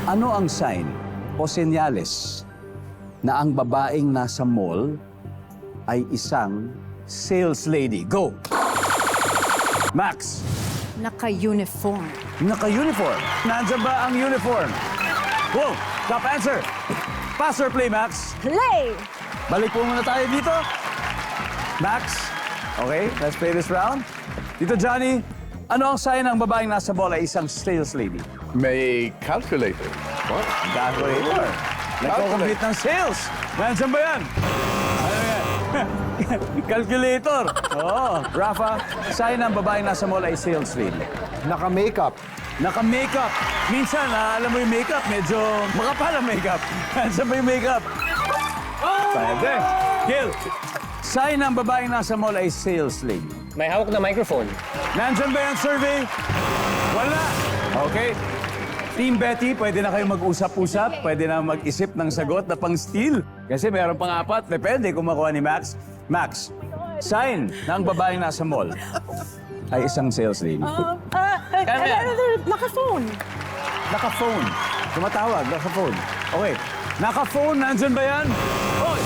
Ano ang sign o senyales na ang babaeng nasa mall ay isang sales lady? Go! Max, Naka-uniform. naka-uniform. Nandiyan ba ang uniform? Whoa! Top answer! Pass or play, Max? Play! Balik po muna tayo dito. Max, okay, let's play this round. Dito, Johnny, ano ang sign ng babaeng nasa mall ay isang sales lady? May calculator. What? Calculator. Nagko-complete ng sales. Nandiyan ba yan? Ano yan? Calculator. Oo. Rafa, sign ng babaeng nasa mall ay sales lady. Naka-makeup. Naka-makeup. Minsan, alam mo yung makeup, medyo makapal ang makeup. Nandiyan ba yung makeup? Pwede. Gil, sign ng babaeng nasa mall ay sales lady. May hawak na microphone. Nandiyan ba yung survey? Wala. Okay. Team Betty, pwede na kayo mag-usap-usap. Pwede na mag-isip ng sagot na pang-steal. Kasi meron pang apat. Depende kung makuha ni Max. Max, sign ng babaeng nasa mall ay isang sales lady. Naka-phone. Naka-phone. Tumatawag, naka-phone. Okay. Naka-phone, nandyan ba yan? Oh,